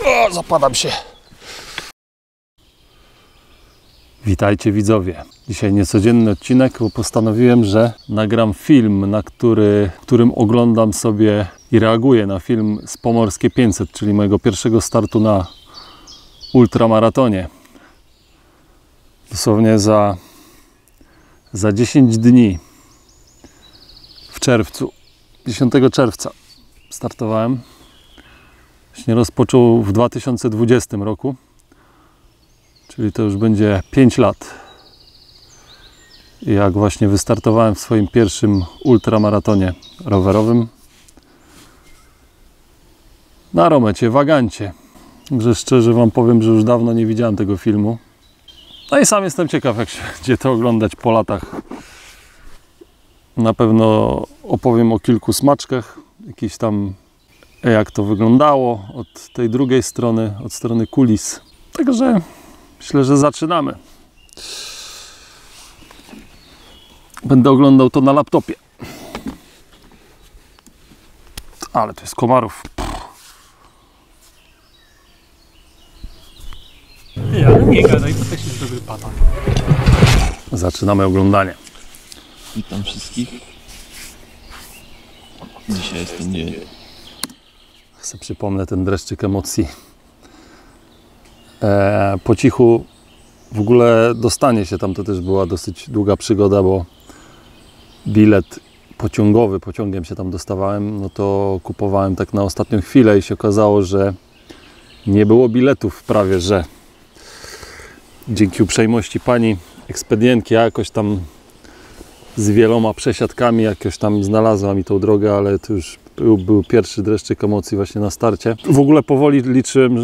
O, zapadam się. Witajcie widzowie. Dzisiaj niecodzienny odcinek, bo postanowiłem, że nagram film, którym oglądam sobie i reaguję na film z Pomorskie 500, czyli mojego pierwszego startu na ultramaratonie. Dosłownie za 10 dni, w czerwcu, 10 czerwca startowałem. Właśnie rozpoczął w 2020 roku, czyli to już będzie 5 lat, jak właśnie wystartowałem w swoim pierwszym ultramaratonie rowerowym na Romecie Wagancie. Że szczerze Wam powiem, że już dawno nie widziałem tego filmu. No i sam jestem ciekaw, jak się będzie to oglądać po latach. Na pewno opowiem o kilku smaczkach, jakiś tam, jak to wyglądało od tej drugiej strony, od strony kulis. Także myślę, że zaczynamy. Będę oglądał to na laptopie. Ale to jest komarów. Ja nie gadaj, to też jest dobry pana. Zaczynamy oglądanie. Witam wszystkich. Dzisiaj jest ten dzień. Sobie przypomnę ten dreszczyk emocji. Po cichu w ogóle dostanie się tam, to też była dosyć długa przygoda, bo bilet pociągowy, pociągiem się tam dostawałem, no to kupowałem tak na ostatnią chwilę i się okazało, że nie było biletów prawie, że dzięki uprzejmości pani ekspedientki, ja jakoś tam z wieloma przesiadkami jakoś tam znalazła mi tą drogę, ale to już był pierwszy dreszczyk emocji właśnie na starcie. W ogóle powoli liczyłem,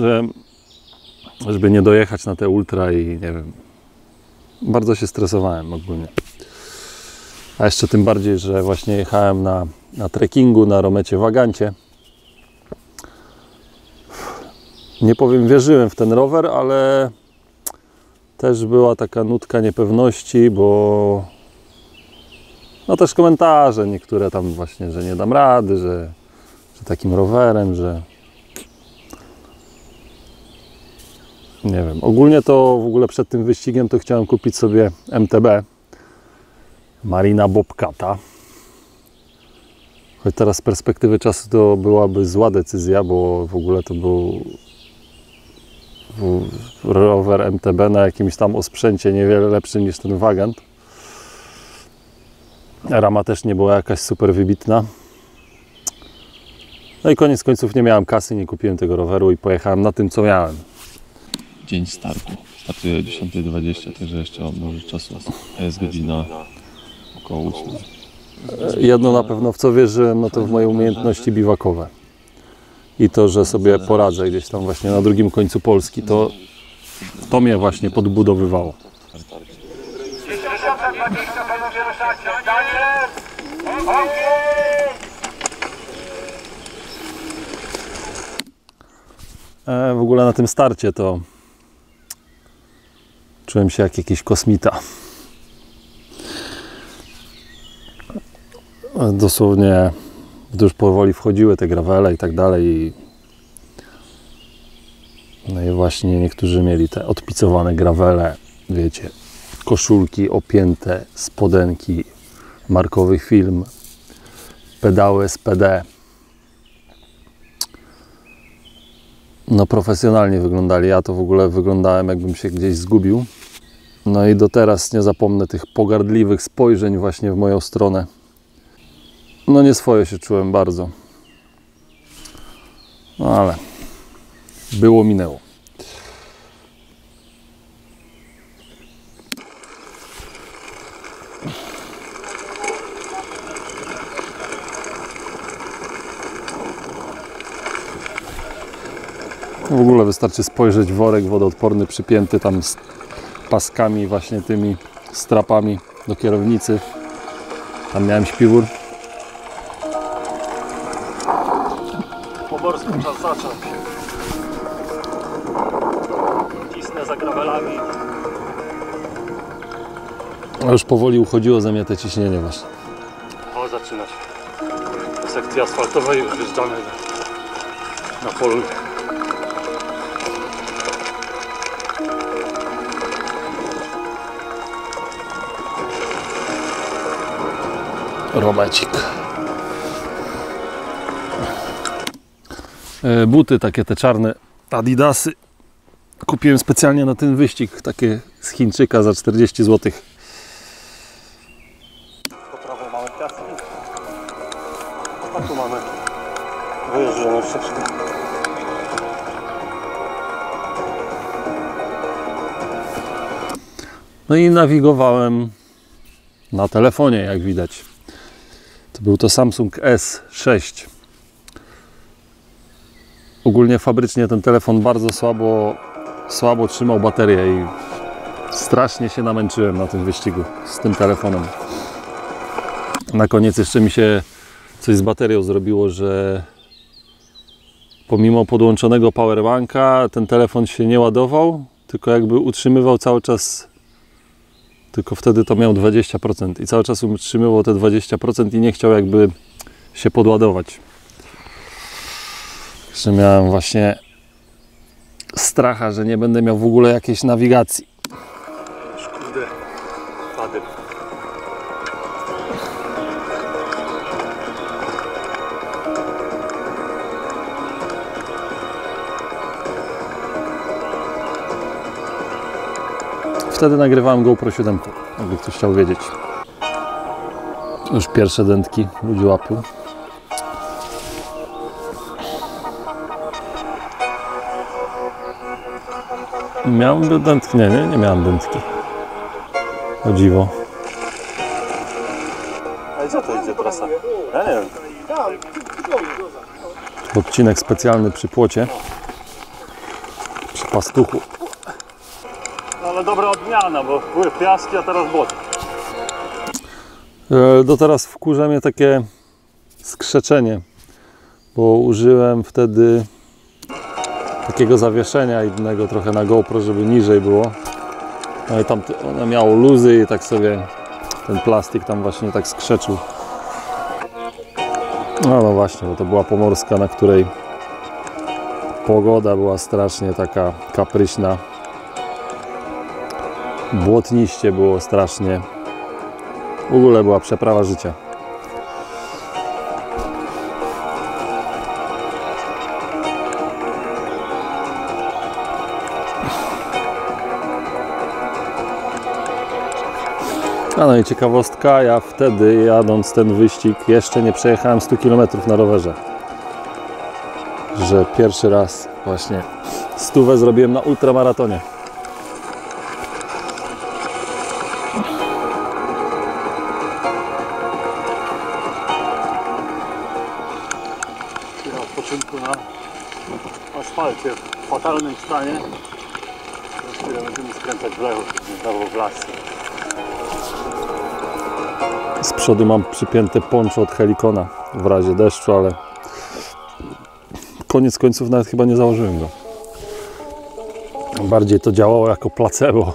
żeby nie dojechać na te ultra i nie wiem, bardzo się stresowałem ogólnie. A jeszcze tym bardziej, że właśnie jechałem na trekkingu na Romecie Wagancie. Nie powiem, wierzyłem w ten rower, ale też była taka nutka niepewności, bo no też komentarze niektóre tam właśnie, że nie dam rady, że takim rowerem, że nie wiem. Ogólnie to w ogóle przed tym wyścigiem to chciałem kupić sobie MTB Marina Bobcata. Choć teraz z perspektywy czasu to byłaby zła decyzja, bo w ogóle to był rower MTB na jakimś tam osprzęcie niewiele lepszym niż ten Vagant. Rama też nie była jakaś super wybitna. No i koniec końców nie miałem kasy, nie kupiłem tego roweru i pojechałem na tym, co miałem. Dzień startu. Startuję o 10:20, także jeszcze mam dużo czasu. A jest godzina około 8. Jedno na pewno, w co wierzyłem, no to w moje umiejętności biwakowe. I to, że sobie poradzę gdzieś tam właśnie na drugim końcu Polski, to mnie właśnie podbudowywało. W ogóle na tym starcie to czułem się jak jakiś kosmita. Dosłownie, gdy już powoli wchodziły te gravele i tak dalej. No i właśnie niektórzy mieli te odpicowane gravele, wiecie, koszulki opięte, spodenki, markowy film, pedały SPD. No profesjonalnie wyglądali, ja to w ogóle wyglądałem, jakbym się gdzieś zgubił. No i do teraz nie zapomnę tych pogardliwych spojrzeń właśnie w moją stronę. No nieswojo się czułem bardzo. No ale było, minęło. W ogóle wystarczy spojrzeć, worek wodoodporny przypięty tam z paskami, właśnie tymi strapami do kierownicy. Tam miałem śpiwór. Pomorsku czas zacząć. Cisnę za gravelami. A już powoli uchodziło ze mnie te ciśnienie właśnie. O, zaczyna się. Do sekcji asfaltowej już wjeżdżamy na polu. Romecik. Buty takie te czarne Adidasy. Kupiłem specjalnie na ten wyścig, takie z Chińczyka za 40 zł. Po prawo mamy piaski. A tu mamy wyjeżdżoną ścieżkę. No i nawigowałem na telefonie, jak widać. To był to Samsung S6. Ogólnie fabrycznie ten telefon bardzo słabo trzymał baterię i strasznie się namęczyłem na tym wyścigu z tym telefonem. Na koniec jeszcze mi się coś z baterią zrobiło, że pomimo podłączonego powerbanka ten telefon się nie ładował, tylko jakby utrzymywał cały czas, tylko wtedy to miał 20% i cały czas utrzymywał te 20% i nie chciał jakby się podładować. Że miałem właśnie stracha, że nie będę miał w ogóle jakiejś nawigacji. Kurde, pady. Wtedy nagrywałem GoPro 7, jakby ktoś chciał wiedzieć. Już pierwsze dętki ludzi łapią. Miałem dętki? Nie miałem dętki. O dziwo. A gdzie to idzie trasa? Ja nie wiem. Odcinek specjalny przy płocie. Przy pastuchu. No ale dobra odmiana, bo były piaski, a teraz błoto. Do teraz wkurza mnie takie skrzeczenie, bo użyłem wtedy takiego zawieszenia innego trochę na GoPro, żeby niżej było. No i tam one miało luzy i tak sobie ten plastik tam właśnie tak skrzeczył. No właśnie, bo to była pomorska, na której pogoda była strasznie taka kapryśna. Błotniście było strasznie. W ogóle była przeprawa życia. No i ciekawostka, ja wtedy jadąc ten wyścig jeszcze nie przejechałem 100 km na rowerze. Że pierwszy raz właśnie 100 zrobiłem na ultramaratonie. Na odpoczynku na asfalcie w fatalnym stanie. Za chwilę będziemy skręcać w lewo, znowu w las. Z przodu mam przypięte poncho od Helikona w razie deszczu, ale koniec końców nawet chyba nie założyłem go. Bardziej to działało jako placebo.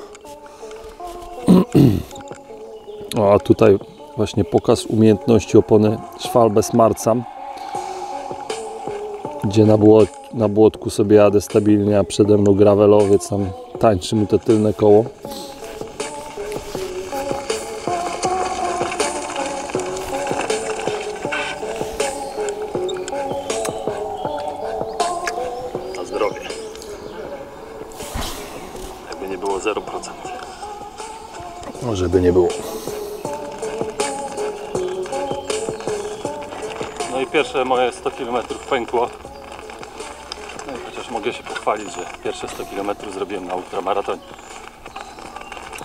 O, a tutaj właśnie pokaz umiejętności opony Schwalbe Smart Sam, gdzie na błotku sobie jadę stabilnie, a przede mną gravelowiec, tam tańczy mu te tylne koło. Na zdrowie. Jakby nie było 0%. No, żeby nie było. No i pierwsze moje 100 km pękło. No i chociaż mogę się pochwalić, że pierwsze 100 km zrobiłem na ultramaratonie.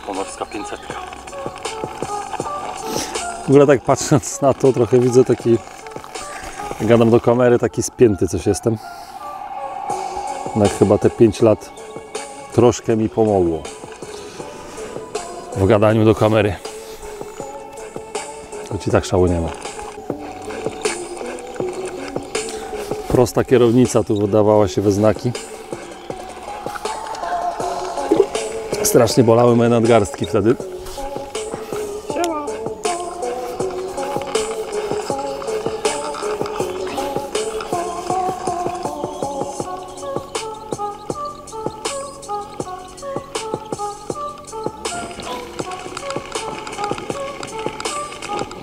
Pomorska 500. W ogóle tak patrząc na to, trochę widzę taki, jak gadam do kamery, taki spięty coś jestem. No chyba te 5 lat troszkę mi pomogło w gadaniu do kamery. Choć i tak szału nie ma. Prosta kierownica tu wydawała się we znaki. Strasznie bolały moje nadgarstki wtedy.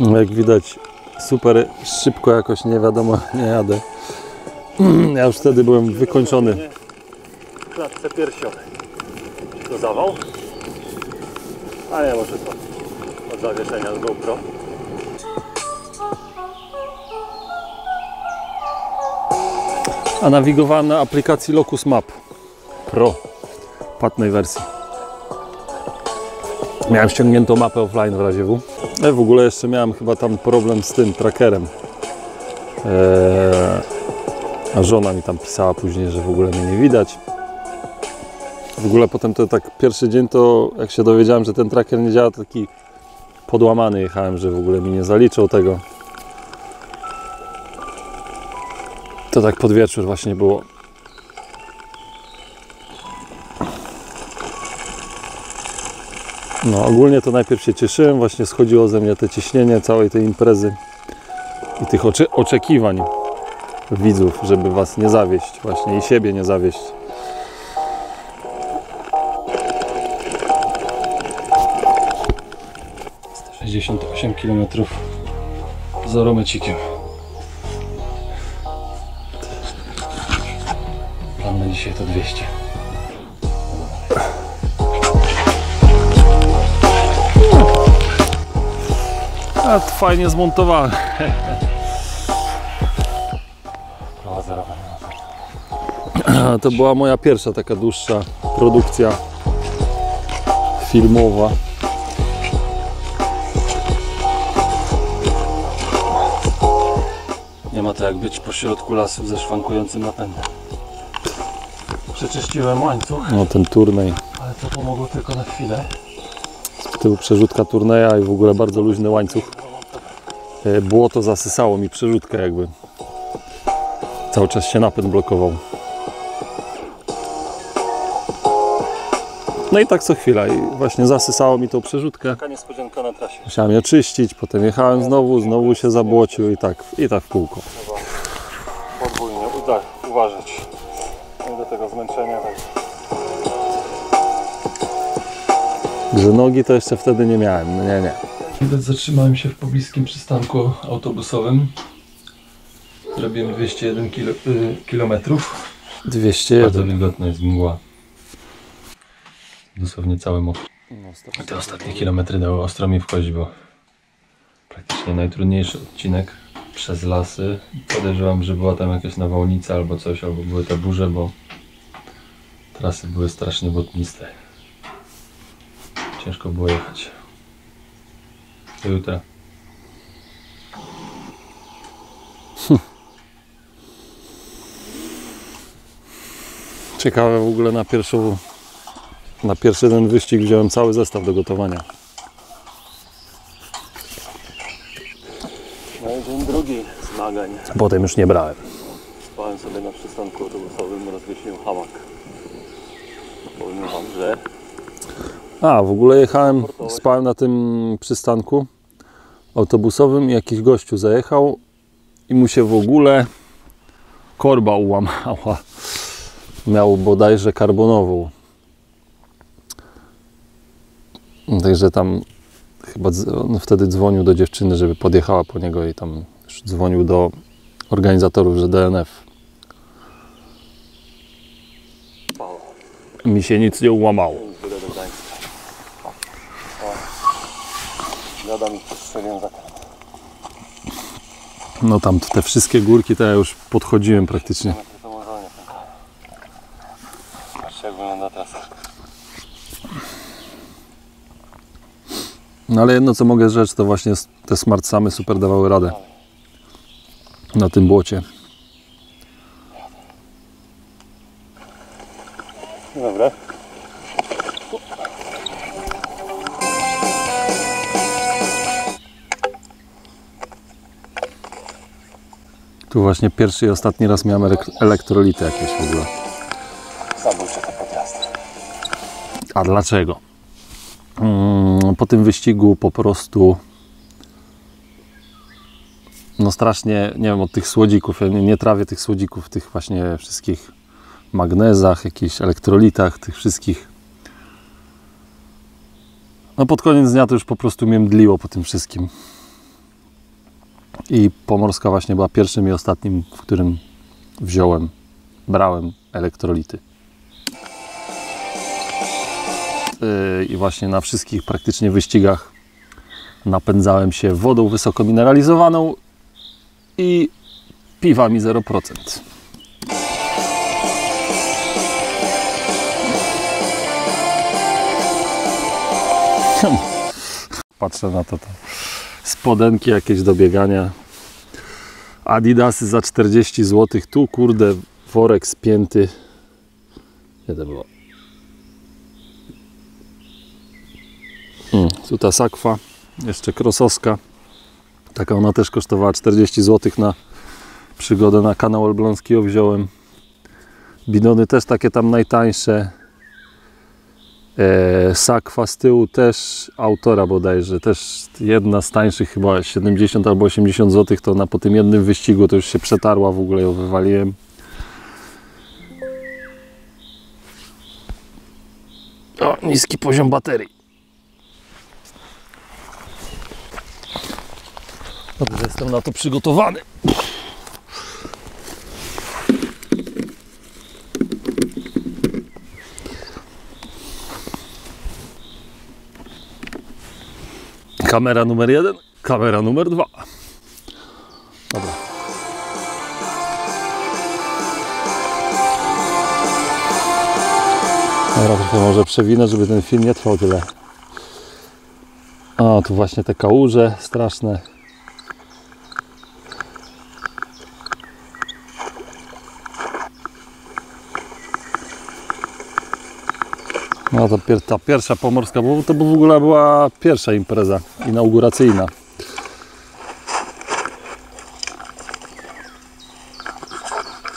No, jak widać, super szybko jakoś, nie wiadomo, nie jadę. Ja już wtedy byłem wykończony. W klatce piersiowej. To zawał? A nie, może to od zawieszenia z GoPro. A nawigowałem na aplikacji Locus Map Pro, płatnej wersji. Miałem ściągniętą mapę offline w razie W. Ja w ogóle jeszcze miałem chyba tam problem z tym trackerem. A żona mi tam pisała później, że w ogóle mnie nie widać. W ogóle potem to tak pierwszy dzień, to jak się dowiedziałem, że ten tracker nie działa, to taki podłamany jechałem, że w ogóle mi nie zaliczył tego. To tak pod wieczór właśnie było. No ogólnie to najpierw się cieszyłem, właśnie schodziło ze mnie te ciśnienie całej tej imprezy i tych oczekiwań widzów, żeby was nie zawieść, właśnie i siebie nie zawieść. - 68 km z aromecikiem. Plan na dzisiaj to 200. A to fajnie zmontowałem. To była moja pierwsza taka dłuższa produkcja filmowa. Nie ma to jak być pośrodku lasu ze szwankującym napędem. Przeczyściłem łańcuch. No ten turniej. Ale to pomogło tylko na chwilę. Z tyłu przerzutka turneja i w ogóle bardzo luźny łańcuch. Błoto zasysało mi przerzutkę jakby. Cały czas się napęd blokował. No i tak co chwila i właśnie zasysało mi tą przerzutkę. Taka niespodzianka na trasie. Musiałem je czyścić, potem jechałem znowu się zabłocił i tak w kółko. Trzeba podwójnie uważać. No i do tego zmęczenia. Tak. Że nogi to jeszcze wtedy nie miałem, no nie. Widać, zatrzymałem się w pobliskim przystanku autobusowym. Zrobiłem 201 km. 201. Bardzo wilgotna jest mgła. Dosłownie cały mokry. Te ostatnie kilometry dały ostro mi wchodzić, bo praktycznie najtrudniejszy odcinek przez lasy. Podejrzewam, że była tam jakaś nawałnica albo coś, albo były te burze, bo trasy były strasznie błotniste. Ciężko było jechać. Do jutra. Ciekawe w ogóle na pierwszy ten wyścig wziąłem cały zestaw do gotowania. No i dzień drugi zmagań. Potem już nie brałem. Spałem sobie na przystanku autobusowym, rozwiesiłem hamak. Powiem wam, że... A, w ogóle spałem na tym przystanku autobusowym i jakiś gościu zajechał i mu się w ogóle korba ułamała. Miał bodajże karbonową. Także tam chyba on wtedy dzwonił do dziewczyny, żeby podjechała po niego i tam już dzwonił do organizatorów, że DNF. Mi się nic nie ułamało. Gada mi strzeliłem zakręt. No tam te wszystkie górki to ja już podchodziłem praktycznie. To może nie pękają. Patrzcie jak wygląda trasa. No ale jedno co mogę rzec, to właśnie te Smart Samy super dawały radę na tym błocie. Dobra. Tu właśnie pierwszy i ostatni raz miałem elektrolity jakieś w ogóle. Zabójcze te podjazdy. A dlaczego? Po tym wyścigu po prostu no strasznie, nie wiem, od tych słodzików, ja nie trawię tych słodzików, tych właśnie wszystkich magnezach, jakichś elektrolitach, tych wszystkich. No pod koniec dnia to już po prostu mnie mdliło po tym wszystkim. I Pomorska właśnie była pierwszym i ostatnim, w którym brałem elektrolity. I właśnie na wszystkich praktycznie wyścigach napędzałem się wodą wysoko mineralizowaną i piwami 0%. Patrzę na to. Spodenki jakieś do biegania. Adidasy za 40 zł. Tu kurde worek spięty. Nie to było. Tu ta sakwa. Jeszcze krosowska. Taka ona też kosztowała 40 zł na przygodę na kanał Elbląski ją wziąłem. Bidony też takie tam najtańsze. Sakwa z tyłu też autora bodajże, też jedna z tańszych, chyba 70 albo 80 zł, to po tym jednym wyścigu to już się przetarła, w ogóle ją wywaliłem. O, niski poziom baterii. Dobrze, jestem na to przygotowany. Kamera numer 1, kamera numer 2. Dobra. Dobra, to może przewinę, żeby ten film nie trwał tyle. O, tu właśnie te kałuże straszne. No to ta pierwsza pomorska, bo to w ogóle była pierwsza impreza inauguracyjna.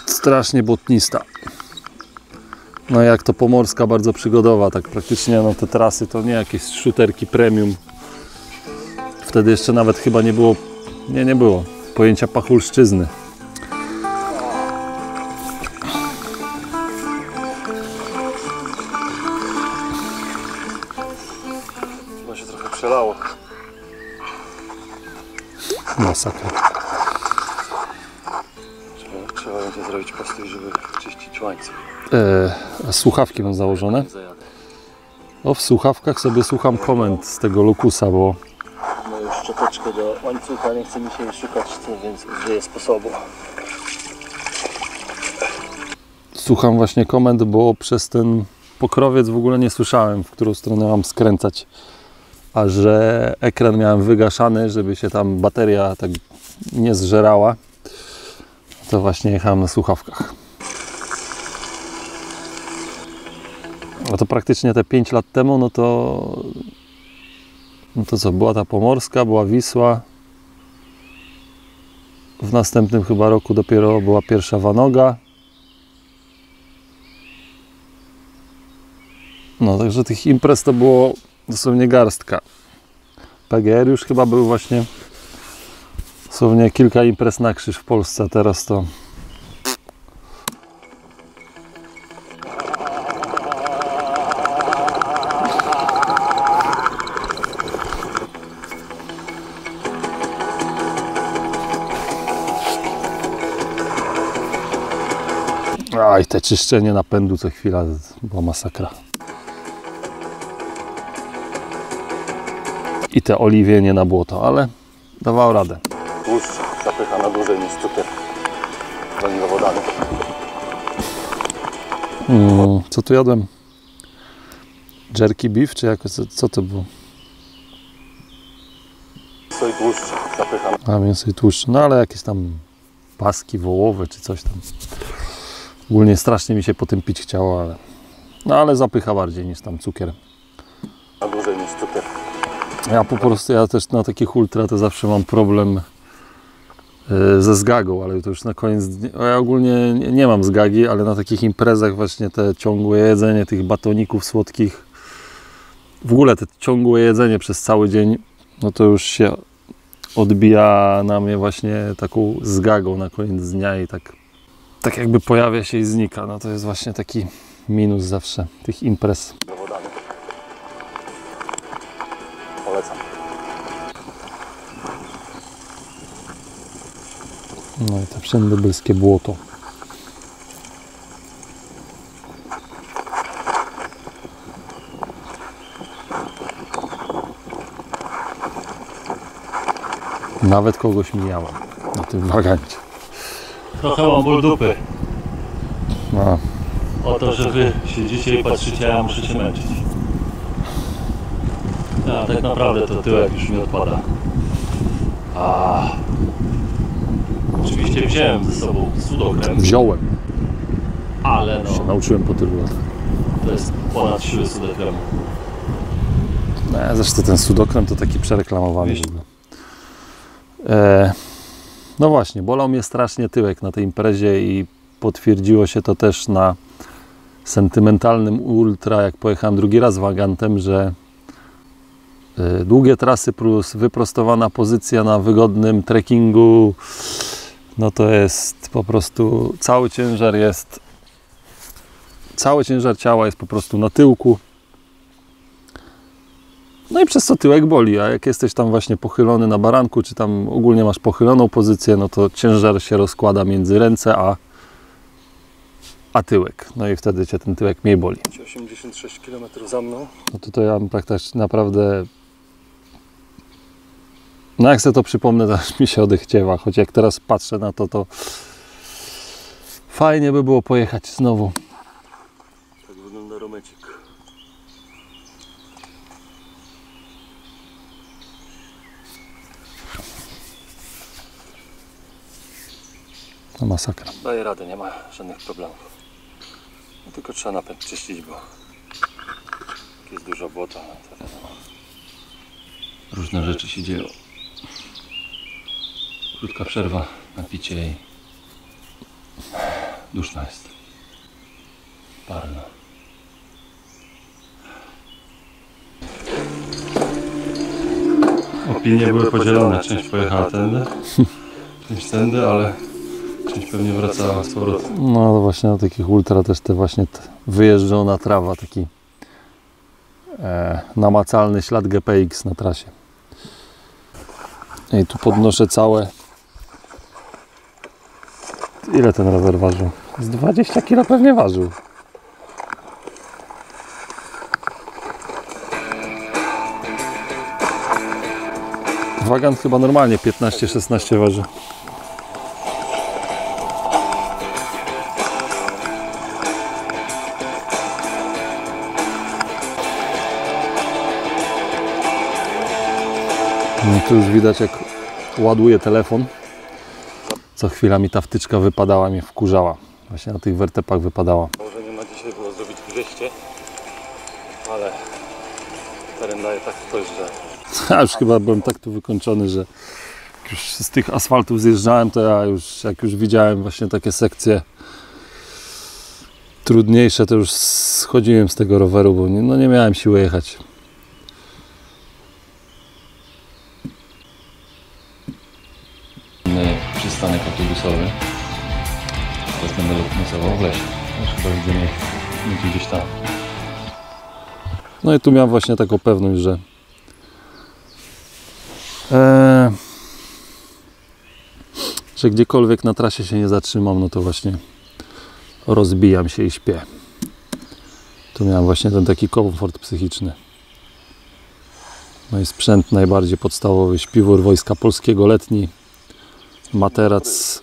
Strasznie błotnista. No jak to pomorska, bardzo przygodowa, tak praktycznie no te trasy to nie jakieś shooterki premium. Wtedy jeszcze nawet chyba nie było, nie było pojęcia pachulszczyzny. Chyba się trochę przelało. Masakra. Trzeba będzie zrobić postój, żeby czyścić łańcuch. A słuchawki mam założone. O, w słuchawkach sobie słucham komend z tego Locusa, bo No już szczoteczkę do łańcucha, nie chce mi się jej szukać, więc użyję sposobu. słucham właśnie komend, bo przez ten pokrowiec w ogóle nie słyszałem, w którą stronę mam skręcać. A że ekran miałem wygaszany, żeby się tam bateria tak nie zżerała, to właśnie jechałem na słuchawkach. A to praktycznie te 5 lat temu, no to co, była ta Pomorska, była Wisła. W następnym chyba roku dopiero była pierwsza Vanoga. No, także tych imprez to było dosłownie garstka. PGR już chyba był właśnie dosłownie kilka imprez na krzyż w Polsce, a teraz to... Aj, te czyszczenie napędu co chwila była masakra. I te oliwienie na błoto, ale dawało radę. Tłuszcz zapycha na dłużej niż cukier węglowodany. Co tu jadłem? Jerky beef, czy jakoś, co to było? Mięso i tłuszcz zapycha. A, mięso i tłuszcz, no ale jakieś tam paski wołowe, czy coś tam. Ogólnie strasznie mi się po tym pić chciało, ale... No ale zapycha bardziej niż tam cukier. Na dłużej niż cukier. Ja po prostu, ja też na takich ultra to zawsze mam problem ze zgagą, ale to już na koniec dnia, ja ogólnie nie mam zgagi, ale na takich imprezach właśnie te ciągłe jedzenie tych batoników słodkich, w ogóle te ciągłe jedzenie przez cały dzień, no to już się odbija na mnie właśnie taką zgagą na koniec dnia i tak jakby pojawia się i znika. No to jest właśnie taki minus zawsze tych imprez. Węglowodany. Polecam. No i to wszędobylskie błoto. Nawet kogoś mijałem na tym wagancie. Trochę mam ból dupy. No. O to, że wy siedzicie i patrzycie, a ja muszę się męczyć. A tak naprawdę to tyłek już mi odpada. Oczywiście wziąłem ze sobą sudokrem, Wziąłem. ale Się nauczyłem po tylu latach. to jest ponad siły sudokremu. No, zresztą ten sudokrem to taki przereklamowany w ogóle. No właśnie, bolał mnie strasznie tyłek na tej imprezie i potwierdziło się to też na sentymentalnym ultra, jak pojechałem drugi raz wagantem, że długie trasy plus wyprostowana pozycja na wygodnym trekkingu, no to jest po prostu cały ciężar ciała jest po prostu na tyłku. No i przez co tyłek boli, a jak jesteś tam właśnie pochylony na baranku, czy tam ogólnie masz pochyloną pozycję, no to ciężar się rozkłada między ręce a tyłek. No i wtedy cię ten tyłek mniej boli. 86 km za mną. No to ja mam praktycznie naprawdę... No jak sobie to przypomnę, to aż mi się odechciewa. Choć jak teraz patrzę na to, to fajnie by było pojechać znowu. Tak wygląda Romecik. No masakra. Daję radę, nie ma żadnych problemów. No tylko trzeba napęd czyścić, bo jak jest dużo błota, no to wiadomo. Różne rzeczy się dzieją. Krótka przerwa na picie i duszno jest. Parno. Opinie były podzielone. Część pojechała tędy, część tędy, ale część pewnie wracała z powrotem. No to właśnie na takich ultra też te właśnie wyjeżdżona trawa, taki namacalny ślad GPX na trasie. I tu podnoszę całe... Ile ten rower ważył? Z 20 kg pewnie ważył. Wagan chyba normalnie 15-16 waży. No tu już widać, jak ładuję telefon. Co chwila mi ta wtyczka wypadała, mnie wkurzała. Właśnie na tych wertepach wypadała. Może nie ma dzisiaj było zrobić 200, ale teren daje tak coś, że Ja już chyba byłem tak tu wykończony, że jak już z tych asfaltów zjeżdżałem, to ja już, jak już widziałem właśnie takie sekcje trudniejsze, to już schodziłem z tego roweru, bo nie miałem siły jechać. Przystanek autobusowy. Teraz będę lotnicował w lesie. Już chyba widzę mnie gdzieś tam. No i tu miałem właśnie taką pewność, że gdziekolwiek na trasie się nie zatrzymam, no to właśnie rozbijam się i śpię. Tu miałem właśnie ten taki komfort psychiczny. No i sprzęt najbardziej podstawowy, śpiwór Wojska Polskiego letni, materac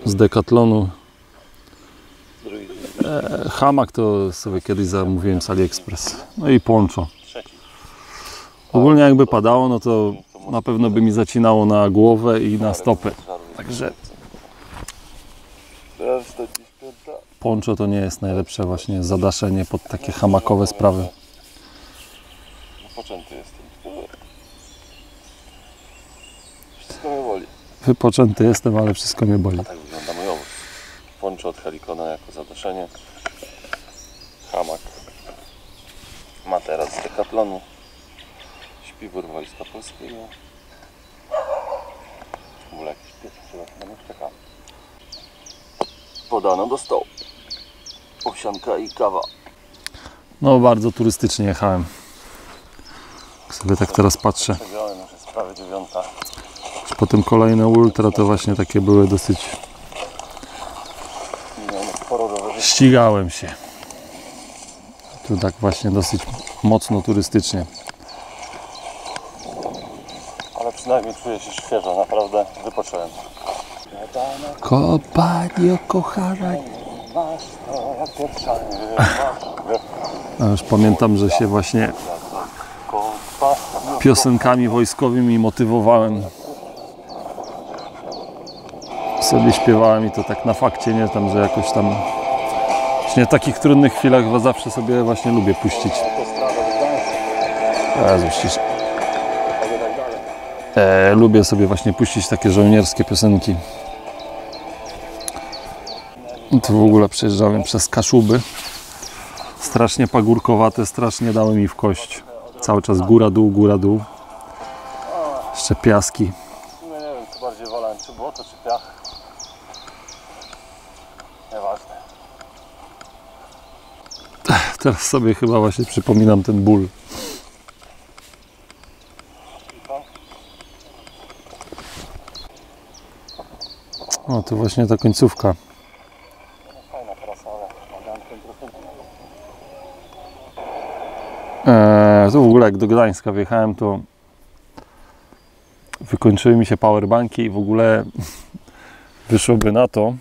z Decathlonu, hamak to sobie kiedyś zamówiłem z AliExpress, no i poncho. Ogólnie jakby padało, no to na pewno by mi zacinało na głowę i na stopę, także poncho to nie jest najlepsze właśnie zadaszenie pod takie hamakowe sprawy. Wypoczęty jestem. Wszystko mnie boli. Wypoczęty jestem, ale wszystko mnie boli. Tak wygląda mój obóz. Poncho od Helikona jako zadaszenie. Hamak. Materac z Decathlonu. Śpiwór Wojska Polskiego. W ogóle jakiś pies chyba na mnie czeka. Podano do stołu. Owsianka i kawa. No bardzo turystycznie jechałem. Jak sobie tak teraz patrzę. Przegrałem, już jest prawie 9. Potem kolejne ultra to właśnie takie były dosyć... Ścigałem się. Tu tak właśnie dosyć mocno turystycznie. Ale przynajmniej czuję się świeżo, naprawdę wypocząłem. Kopanie kochana. A już pamiętam, że się właśnie piosenkami wojskowymi motywowałem. Sobie śpiewałem i to tak na fakcie, nie tam, że jakoś tam właśnie w takich trudnych chwilach chyba zawsze sobie właśnie lubię puścić. Lubię sobie właśnie puścić takie żołnierskie piosenki. Tu w ogóle przejeżdżałem przez Kaszuby. Strasznie pagórkowate, strasznie dały mi w kość. Cały czas góra, dół. Jeszcze piaski. Nie wiem, co bardziej wolałem, czy błoto, czy piach. Nieważne. Teraz sobie chyba właśnie przypominam ten ból. O, tu właśnie ta końcówka. Fajna trasa, ale wagankiem trochę. Tu w ogóle jak do Gdańska wjechałem, to wykończyły mi się powerbanki i w ogóle wyszłoby na to.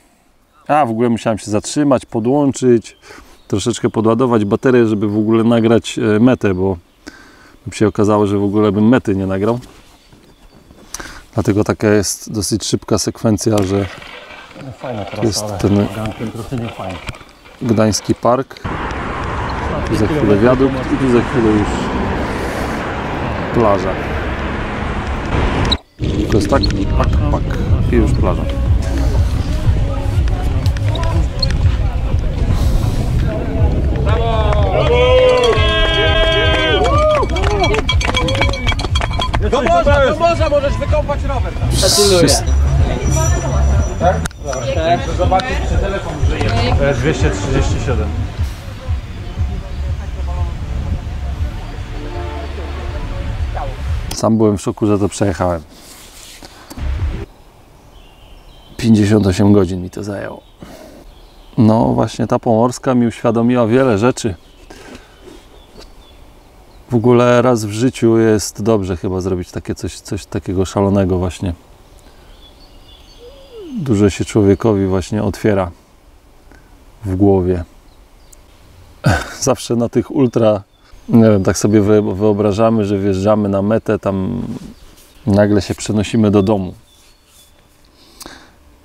W ogóle musiałem się zatrzymać, podłączyć, troszeczkę podładować baterię, żeby w ogóle nagrać metę, bo mi się okazało, że w ogóle bym mety nie nagrał. Dlatego taka jest dosyć szybka sekwencja, że Fajna trasa, jest ale ten wagankiem trochę nie fajnie. Gdański Park. Tu za chwilę wiadukt i tu za chwilę już plaża. To jest tak, pak i już plaża. Do morza możesz wykąpać rower. Wszyscy- Zobaczyć, czy telefon żyje. 237. Sam byłem w szoku, że to przejechałem. 58 godzin mi to zajęło. No właśnie ta pomorska mi uświadomiła wiele rzeczy. W ogóle raz w życiu jest dobrze chyba zrobić takie coś takiego szalonego właśnie. Dużo się człowiekowi właśnie otwiera w głowie. Zawsze na tych ultra, nie wiem, tak sobie wyobrażamy, że wjeżdżamy na metę, tam nagle się przenosimy do domu.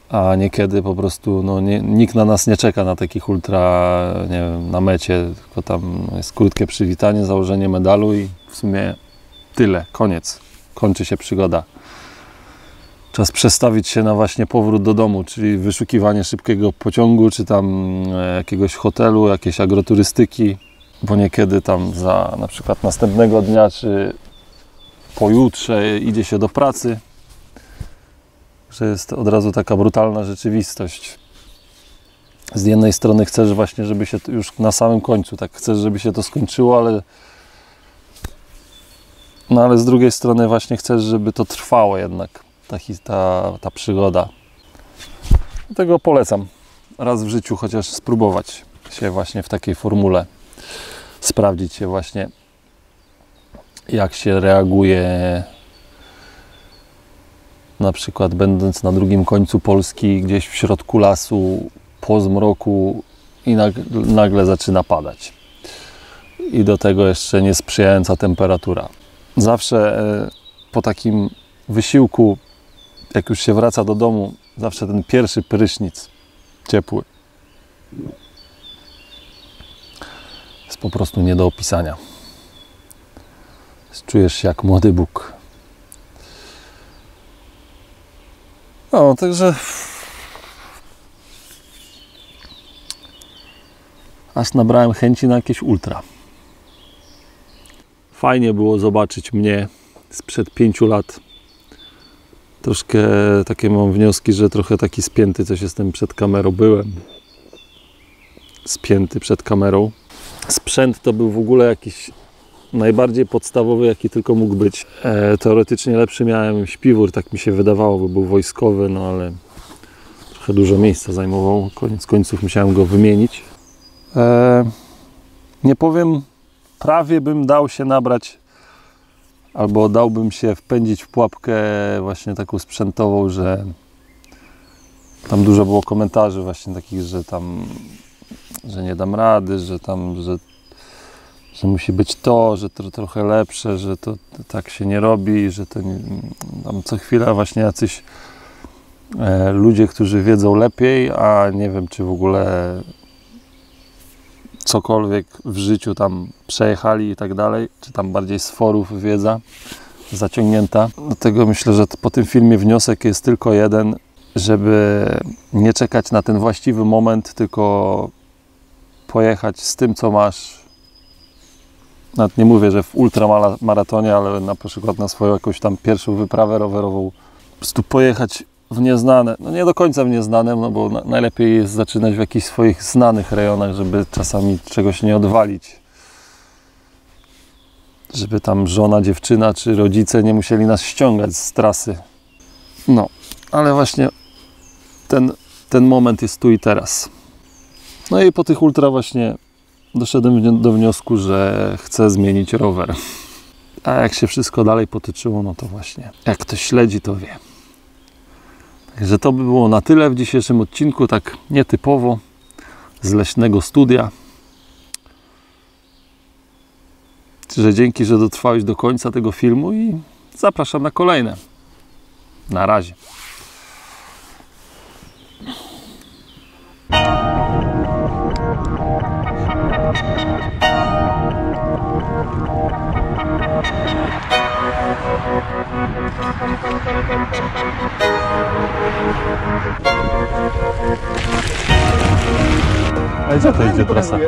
A niekiedy po prostu nikt na nas nie czeka na takich ultra, nie wiem, na mecie, tylko tam jest krótkie przywitanie, założenie medalu i w sumie tyle, koniec, kończy się przygoda. Czas przestawić się na właśnie powrót do domu, czyli wyszukiwanie szybkiego pociągu, czy tam jakiegoś hotelu, jakiejś agroturystyki, bo niekiedy tam za na przykład następnego dnia, czy pojutrze idzie się do pracy, że jest od razu taka brutalna rzeczywistość. Z jednej strony chcesz właśnie, żeby się to już na samym końcu, tak chcesz, żeby się to skończyło, ale z drugiej strony właśnie chcesz, żeby to trwało jednak, ta przygoda. Dlatego polecam raz w życiu chociaż spróbować się właśnie w takiej formule, sprawdzić się właśnie, jak się reaguje, na przykład będąc na drugim końcu Polski, gdzieś w środku lasu, po zmroku i nagle zaczyna padać. I do tego jeszcze niesprzyjająca temperatura. Zawsze po takim wysiłku, jak już się wraca do domu, zawsze ten pierwszy prysznic ciepły jest po prostu nie do opisania. Czujesz się jak młody Bóg. No, także aż nabrałem chęci na jakieś ultra. Fajnie było zobaczyć mnie sprzed 5 lat. Troszkę takie mam wnioski, że trochę taki spięty coś jestem przed kamerą. Byłem spięty przed kamerą. Sprzęt to był w ogóle jakiś najbardziej podstawowy, jaki tylko mógł być. Teoretycznie lepszy miałem śpiwór, tak mi się wydawało, bo był wojskowy, no ale trochę dużo miejsca zajmował. Koniec końców musiałem go wymienić. Nie powiem, prawie bym dał się nabrać, albo dałbym się wpędzić w pułapkę właśnie taką sprzętową, że tam dużo było komentarzy właśnie takich, że nie dam rady, że musi być to, że to trochę lepsze, że to tak się nie robi, że to nie, tam co chwila właśnie jacyś ludzie, którzy wiedzą lepiej, a nie wiem, czy w ogóle cokolwiek w życiu tam przejechali i tak dalej, czy tam bardziej z forów wiedza zaciągnięta. Dlatego myślę, że po tym filmie wniosek jest tylko jeden, żeby nie czekać na ten właściwy moment, tylko pojechać z tym, co masz. Nawet nie mówię, że w ultramaratonie, ale na przykład na swoją jakąś tam pierwszą wyprawę rowerową. Po prostu pojechać w nieznane, no nie do końca w nieznanym, no bo najlepiej jest zaczynać w jakichś swoich znanych rejonach, żeby czasami czegoś nie odwalić. Żeby tam żona, dziewczyna czy rodzice nie musieli nas ściągać z trasy. No, ale właśnie ten moment jest tu i teraz. No i po tych ultra właśnie doszedłem do wniosku, że chcę zmienić rower. A jak się wszystko dalej potyczyło, no to właśnie, jak ktoś śledzi, to wie. Także to by było na tyle w dzisiejszym odcinku, tak nietypowo, z leśnego studia. Że dzięki, że dotrwałeś do końca tego filmu i zapraszam na kolejne. Na razie. A gdzie to idzie trasa?